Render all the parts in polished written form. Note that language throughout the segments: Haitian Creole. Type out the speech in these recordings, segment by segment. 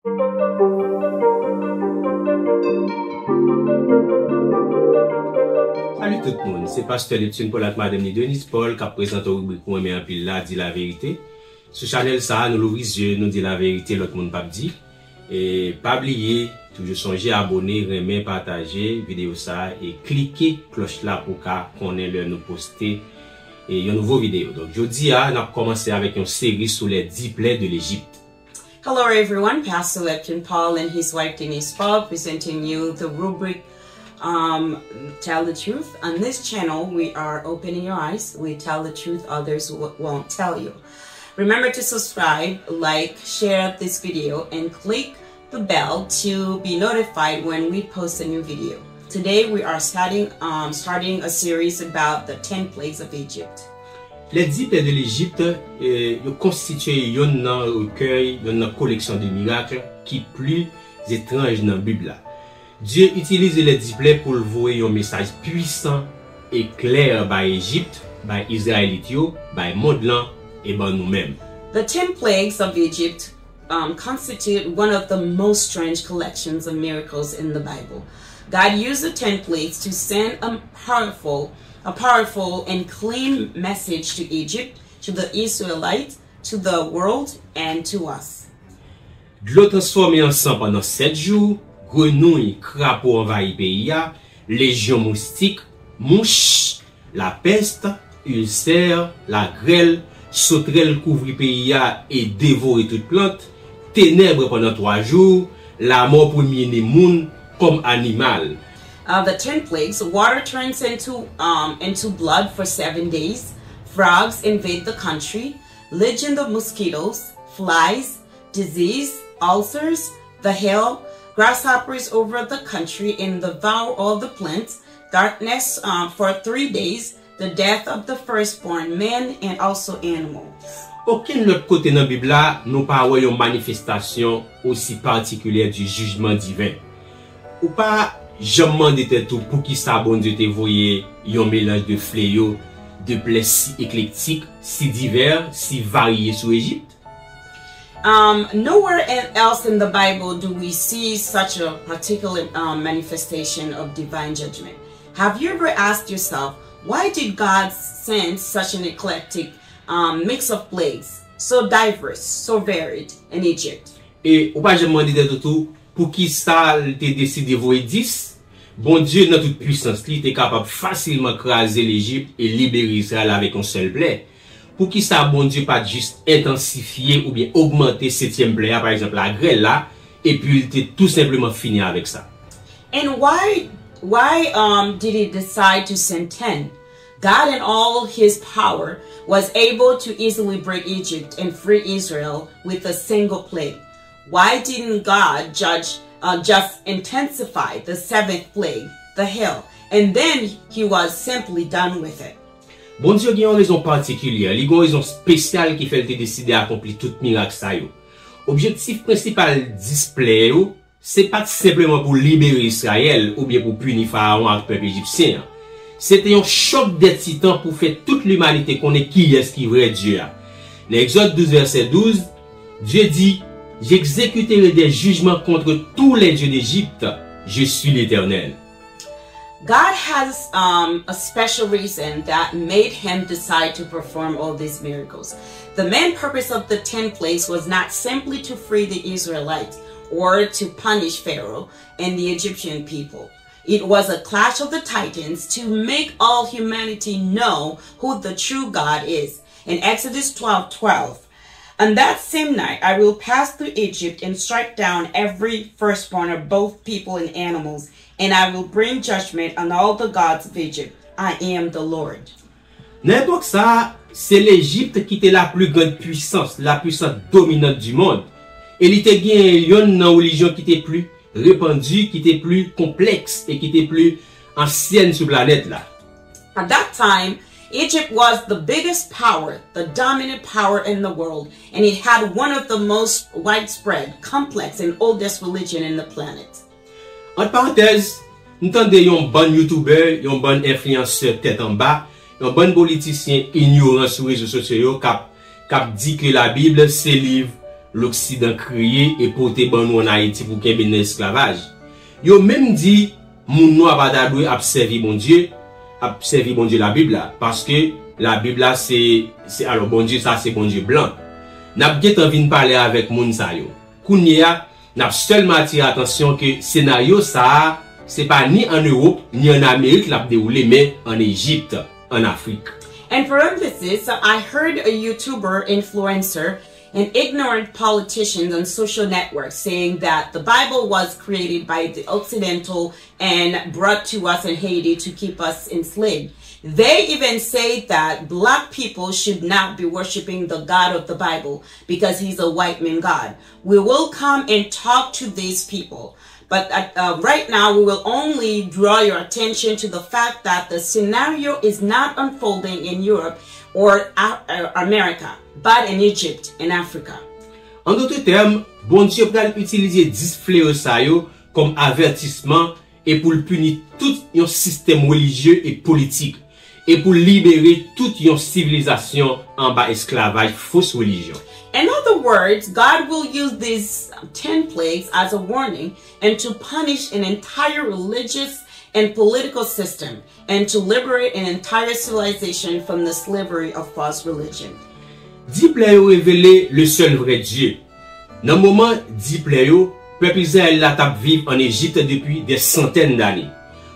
Salut tout le monde, c'est Pasteur Leptune pour la Madame Denise Paul qui présente au rubrique pour un pile là, dit la vérité. Sur channel ça, nous l'ouvrons yeux, nous dit la vérité, l'autre monde pas dit. Et pas oublier, toujours songer à abonner, remettre, partager vidéo ça et cliquer cloche là pour qu'on ait le nous poster et une nouvelle vidéo. Donc aujourd'hui, on a commencé avec une série sur les 10 plaies de l'Égypte. Hello everyone, Pastor Leptune Paul and his wife Denise Paul presenting you the rubric Tell the Truth. On this channel, we are opening your eyes. We tell the truth, others won't tell you. Remember to subscribe, like, share this video, and click the bell to be notified when we post a new video. Today we are starting a series about the 10 plagues of Egypt. Les 10 plaies de l'Égypte constituent une recueil, une collection de miracles qui plus étrange dans la Bible. Dieu utilise les 10 plaies pour envoyer un message puissant et clair par l'Égypte, par Israélites, par le monde et par nous-mêmes. The 10 plagues of Egypt constitute one of the most strange collections of miracles in the Bible. God used the 10 plagues to send a powerful and clean message to Egypt, to the Israelites, to the world, and to us. De l'eau transformée en sang pendant 7 jours, grenouilles, crapauds envahis pays, légion moustique, mouches, la peste, ulcère, la grêle, sauterelle couvrit pays et dévorer toute plante, ténèbres pendant 3 jours, la mort premier-né moun comme animal. The 10 plagues, water turns into blood for 7 days, frogs invade the country, legion of mosquitoes, flies, disease, ulcers, the hail, grasshoppers over the country and devour all the plants, darkness for 3 days, the death of the firstborn men and also animals. Aucun autre côté dans la Bible, nous pas une manifestation aussi particulière du jugement divin. Ou pas jamais demandé tout pour qui ça bon Dieu te voyé un mélange de fléaux, de plaies si éclectiques, si divers, si variés sur Égypte. Nowhere else in the Bible do we see such a particular manifestation of divine judgment. Have you ever asked yourself, why did God send such an eclectic mix of plagues, so diverse, so varied in Egypt? Et ou pas jamais demandé tout pour qui ça te décidé voyer 10. Bon Dieu dans toute puissance, il était capable facilement craser l'Égypte et libérer Israël avec un seul plaie. Pour qui ça, bon Dieu, pas juste intensifier ou bien augmenter 7e plaie, par exemple la grêle là, et puis il était tout simplement fini avec ça. And why did he decide to send 10? God in all his power was able to easily break Egypt and free Israel with a single plague. Why didn't God just intensify the 7th plague, the hail, and then he was simply done with it? Bon Dieu a une raison particulière, il y a une raison spéciale qui fait te décider d'accomplir tout miracle ça yo. Objectif principal display yo, c'est pas simplement pour libérer Israël ou bien pour punir Pharaon avec le peuple égyptien. C'était un choc des titans pour faire toute l'humanité connaître qui est qui vrai Dieu. L'Exode 12 verset 12, Dieu dit: j'exécuterai des jugements contre tous les dieux d'Égypte, je suis l'Éternel. God has a special reason that made him decide to perform all these miracles. The main purpose of the 10 plagues was not simply to free the Israelites or to punish Pharaoh and the Egyptian people. It was a clash of the titans to make all humanity know who the true God is. In Exodus 12:12, on that same night I will pass through Egypt and strike down every firstborn of both people and animals, and I will bring judgment on all the gods of Egypt. I am the Lord. N'importe ça, c'est l'Égypte qui était la plus grande puissance, la puissance dominante du monde. Et il était une religion qui était plus répandue, qui était plus complexe et qui était plus ancienne sur la planète là. At that time, Egypt was the biggest power, the dominant power in the world, and it had one of the most widespread, complex, and oldest religion in the planet. En parenthèse, nous entendons un bon YouTuber, un bon influenceur tête en bas, un bon politicien ignorant sur les réseaux sociaux qui dit que la Bible c'est livre l'Occident crié et porté ban nous en Haïti pour qu'il y ait esclavage. Yo même dit moun noir pas d'adoué observer bon Dieu la Bible là parce que la Bible là c'est alors bon Dieu ça c'est bon Dieu blanc. N'a pas envie de parler avec moun sa yo. Kounya n'a seulement attiré attention que scénario ça c'est pas ni en Europe ni en Amérique l'a déroulé mais en Égypte, en Afrique. And for emphasis, I heard a YouTuber influencer and ignorant politicians on social networks saying that the Bible was created by the Occidental and brought to us in Haiti to keep us enslaved. They even say that black people should not be worshiping the God of the Bible because he's a white man God. We will come and talk to these people. But right now, we will only draw your attention to the fact that the scenario is not unfolding in Europe or America, but in Egypt and Africa. En d'autres termes, bon Dieu peut utiliser 10 fléaux ça yo comme avertissement et pour punir tout un système religieux et politique et pour libérer toute une civilisation en bas esclavage, fausse religion. In other words, God will use these 10 plagues as a warning and to punish an entire religious and political system and to liberate an entire civilization from the slavery of false religion. 10 plaies révélé le seul vrai Dieu. Dans le moment 10 plaies, peuple Israël la tape vivre en Égypte depuis des centaines d'années.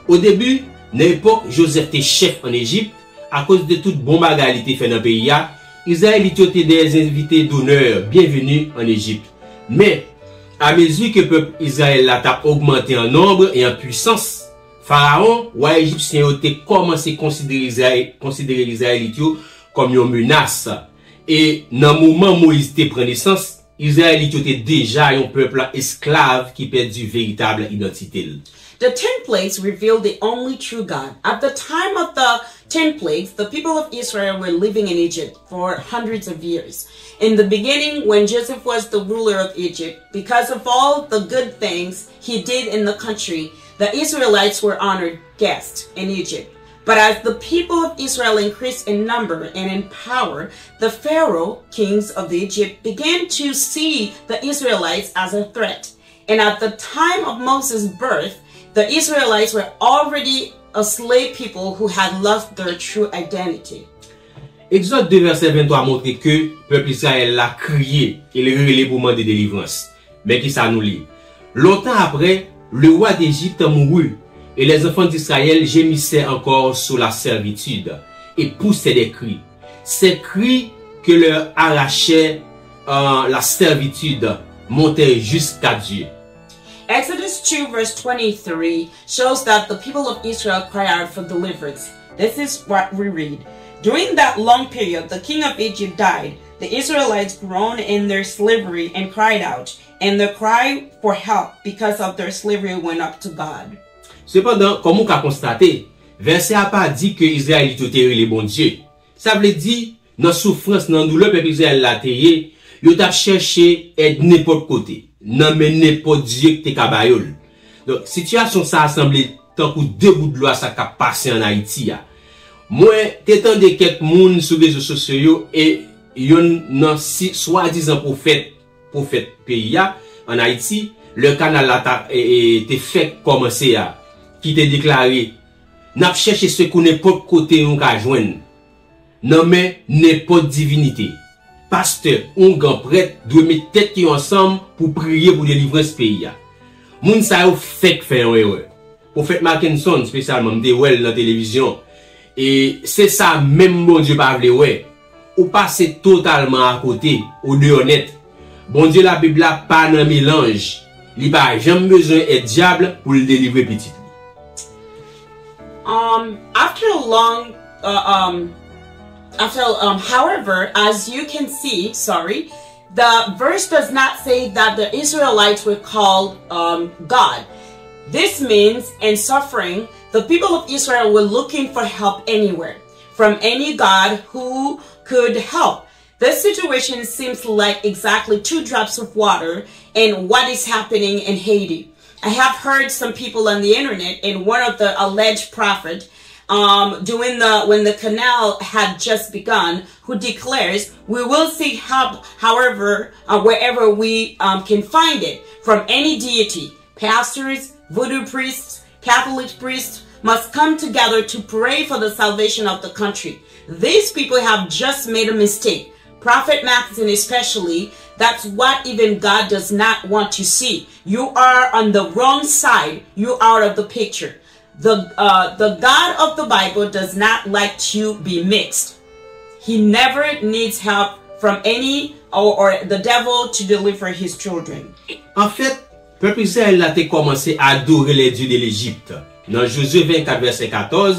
Au début, dans l'époque Joseph était chef en Égypte, à cause de toute bombe à égalité fait dans le pays, Israël était des invités d'honneur bienvenus en Égypte. Mais, à mesure que le peuple Israël a augmenté en nombre et en puissance, Pharaon ou Égyptien ont commencé à considérer l'Israélite comme une menace. Et dans le moment où Moïse pris naissance, Israélite était déjà un peuple esclave qui perdit véritable identité. The 10 plagues revealed the only true God. At the time of the 10 plagues, the people of Israel were living in Egypt for hundreds of years. In the beginning, when Joseph was the ruler of Egypt, because of all the good things he did in the country, the Israelites were honored guests in Egypt. But as the people of Israel increased in number and in power, the Pharaoh, kings of the Egypt, began to see the Israelites as a threat. And at the time of Moses' birth, the Israelites were already a slave people who had lost their true identity. Exode 2 verset 23 montre que le peuple Israël a crié et le relais pour demander délivrance. Mais qui ça nous lit? Longtemps après, le roi d'Égypte mourut et les enfants d'Israël gémissaient encore sous la servitude et poussaient des cris. Ces cris que leur arrachait la servitude montaient jusqu'à Dieu. Exodus 2 verse 23 shows that the people of Israel cry out for deliverance. This is what we read. During that long period, the king of Egypt died. The Israelites groaned in their slavery and cried out, and the cry for help because of their slavery went up to God. Cependant, comme on a constaté, verset a pas dit que Israël était les bon Dieu. Ça veut dire, dans souffrance, dans douleur, peuple Israël l'a tayé, il a cherché aide n'importe côté. Non mais n'importe Dieu que t'es kabayol. Donc, situation ça a semblé tant que deux bouts de loi ça a passé en Haïti. Moi, t'étends de quelques moun sur les réseaux sociaux et yon nan si soi-disant prophète pays en Haïti, le canal là était fait commencer qui t'a déclaré n'a cherché ce qu'on n'importe côté on ka joindre. Non mais n'importe divinité. Pasteur ou grand prêtre doit mettre tête ensemble pour prier pour délivrer ce pays. Moun sa yo fait une erreur. Prophète Mackinson spécialement m'te well dans la télévision et c'est ça même bon Dieu pas vle ouais. Ou passer totalement à côté ou de honnête. Bon Dieu la Bible là pas dans mélange. Li pas jamais besoin être diable pour le délivrer petit. However, as you can see, the verse does not say that the Israelites were called God. This means in suffering, the people of Israel were looking for help anywhere, from any God who could help. This situation seems like exactly 2 drops of water in what is happening in Haiti. I have heard some people on the internet and one of the alleged prophets when the canal had just begun, who declares, we will seek help, however, wherever we can find it, from any deity. Pastors, voodoo priests, Catholic priests must come together to pray for the salvation of the country. These people have just made a mistake. Prophet Matthew especially, that's what even God does not want to see. You are on the wrong side. You're out of the picture. The God of the Bible does not like to be mixed. He never needs help from any or the devil to deliver his children. En fait, peuple Israël a commencé à adorer les dieux de l'Égypte. Dans Josué 24, verset 14,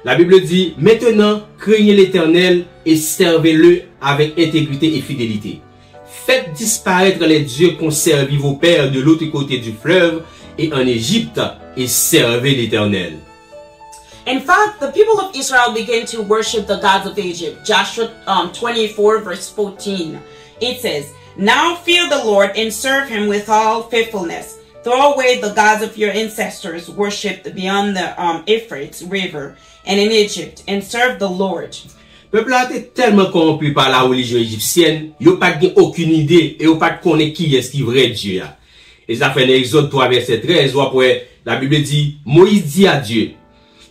la Bible dit, maintenant, craignez l'Éternel et servez-le avec intégrité et fidélité. Faites disparaître les dieux qu'ont servi vos pères de l'autre côté du fleuve et en Égypte et servez l'Éternel. In fact, the people of Israel began to worship the gods of Egypt. Joshua 24, verse 14. It says, now fear the Lord and serve him with all faithfulness. Throw away the gods of your ancestors worshipped beyond the Euphrates River and in Egypt, and serve the Lord. Peuple a été tellement corrompu par la religion égyptienne, yo pas aucune idée et yo pas connaît qui est vrai Dieu. Et ça fait dans Exode 3 verset 13, après la Bible dit, Moïse dit à Dieu,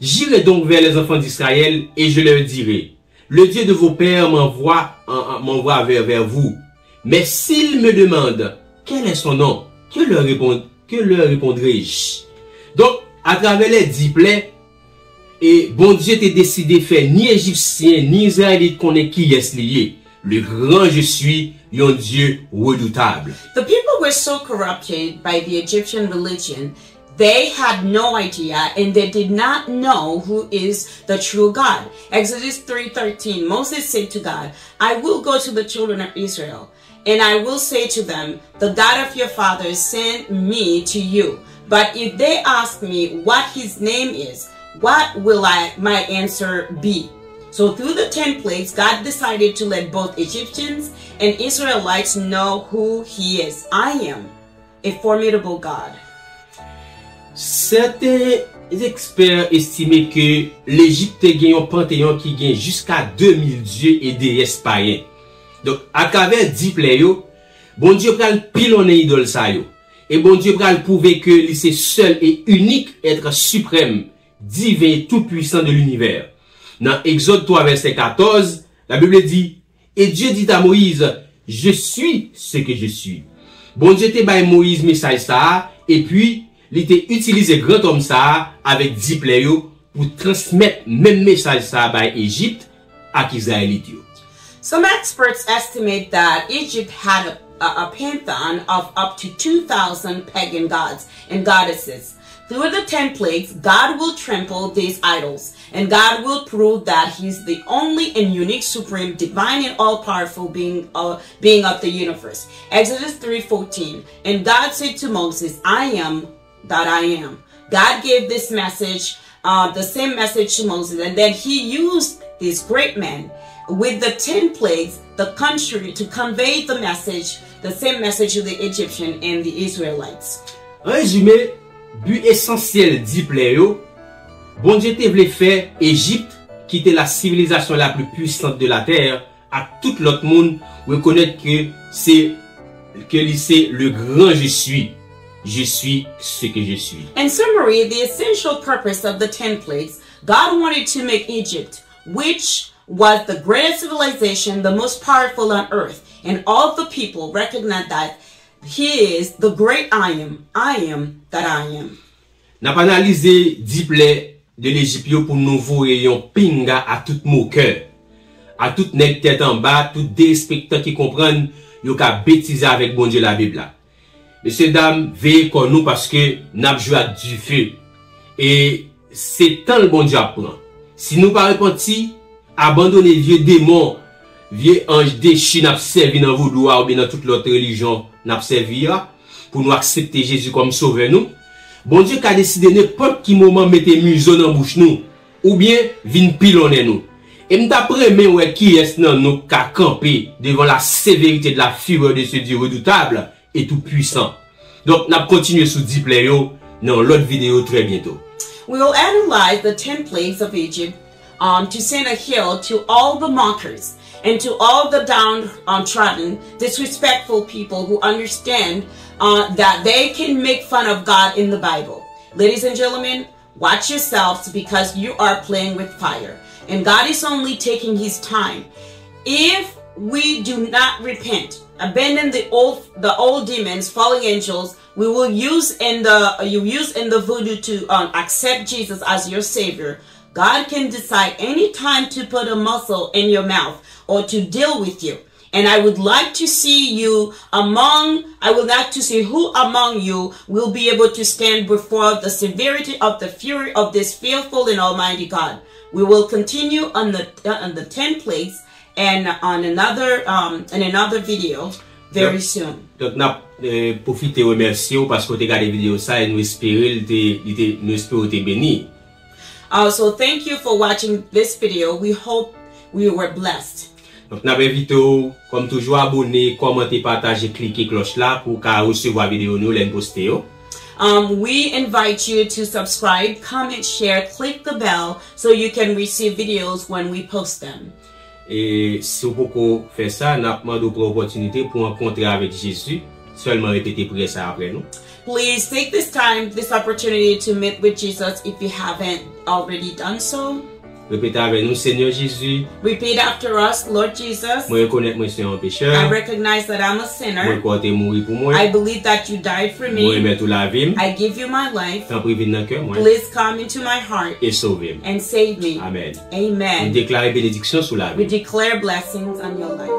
j'irai donc vers les enfants d'Israël et je leur dirai, le Dieu de vos pères m'envoie vers vous. Mais s'ils me demandent quel est son nom, que leur répondrai-je? Donc, à travers les 10 plaies, et bon Dieu t'a décidé de faire ni Égyptien, ni Israélite connaît qui est lié. Le grand je suis, un Dieu redoutable. The people were so corrupted by the Egyptian religion, they had no idea and they did not know who is the true God. Exodus 3:13, Moses said to God, I will go to the children of Israel, and I will say to them, the God of your fathers sent me to you. But if they ask me what his name is, what will my answer be? So through the 10 plagues, God decided to let both Egyptians and Israelites know who he is. I am a formidable God. Certains experts estiment que l'Égypte gagne un panthéon qui gagne jusqu'à 2000 dieux et déesses païens. Donc, à travers 10 plaies, bon Dieu pral pilonner idole sa yo. Et bon Dieu pral prouver que il c'est seul et unique être suprême, divin et tout puissant de l'univers. Dans Exode 3 verset 14, la Bible dit, et Dieu dit à Moïse, je suis ce que je suis. Bon Dieu te baille Moïse message ça, et puis, il était utilisé grand homme ça, avec 10 plaies pour transmettre même message ça à Égypte, à Israélite yo. Some experts estimate that Egypt had a pantheon of up to 2,000 pagan gods and goddesses. Through the 10 plagues, God will trample these idols, and God will prove that he's the only and unique, supreme, divine, and all-powerful being of the universe. Exodus 3:14, and God said to Moses, I am that I am. God gave this message, the same message to Moses, and then he used this great man with the 10 plagues, the country, to convey the message, the same message to the Egyptian and the Israelites. En résumé, but essentiel 10 plaies yo, bon Dieu te voulait faire Égypte, qui était la civilisation la plus puissante de la terre, à tout l'autre monde reconnaître que c'est le grand je suis. Je suis ce que je suis. In summary, the essential purpose of the 10 plagues, God wanted to make Egypt, which was the greatest civilization, the most powerful on earth, and all the people recognize that he is the great I am that I am. N'a pas analysé 10 plaies de l'Égypte pour nous voir un pinga à tout moqueur, à tout nèg tête en bas, tout des spectateurs qui comprennent yo ka bêtiser avec bon Dieu la Bible là. Messieurs dames, veillez comme nous parce que n'a joué à du feu et c'est tant le bon Dieu apprend. Si nous pas repenti, abandonner vieux démons, vieux ange déchu n'a servi dans vaudou ou bien dans toute l'autre religion n'a servi pour nous accepter Jésus comme sauveur nous. Bon Dieu qui a décidé n'importe qui moment mettre museau dans bouche nous ou bien vinn pilonner nous. Et m'ta premé ouais qui est nan nous qu'a camper devant la sévérité de la fureur de ce Dieu redoutable et tout puissant. Donc n'a continuer sous 10 plaies dans l'autre vidéo très bientôt. We will analyze the 10 plagues of Egypt to send a hail to all the mockers and to all the downtrodden, disrespectful people who understand that they can make fun of God in the Bible. Ladies and gentlemen, watch yourselves because you are playing with fire. And God is only taking his time. If we do not repent, abandon the old demons, fallen angels, we will use in the voodoo to accept Jesus as your Savior. God can decide any time to put a muscle in your mouth or to deal with you. And I would like to see who among you will be able to stand before the severity of the fury of this fearful and almighty God. We will continue on the 10 plagues and on another video very soon. Donc n'a profiter remercier parce que tu regardé vidéo ça et nous espérer te béni. So thank you for watching this video. We hope we were blessed. Donc n'a invité comme toujours abonner, commenter, partager, cliquer cloche là pour recevoir vidéo nous les poster. We invite you to subscribe, comment, share, click the bell so you can receive videos when we post them. Et si vous pouvez faire ça, nous avons demandé pour opportunité pour rencontrer avec Jésus. Seulement répéter prière ça après nous. Please take this opportunity to meet with Jesus if you haven't already done so. Répétez avec nous, Seigneur Jésus. Repeat after us, Lord Jesus. Moi reconnais que moi suis un pécheur. I recognize that I'm a sinner. Moi crois que tu es mort pour moi. I believe that you died for me. Moi remettre la vie. I give you my life. T'en prie dans cœur moi. Please come into my heart. Et sauve-moi. And save me. Amen. Amen. On déclare bénédiction sur la vie. We declare blessings on your life.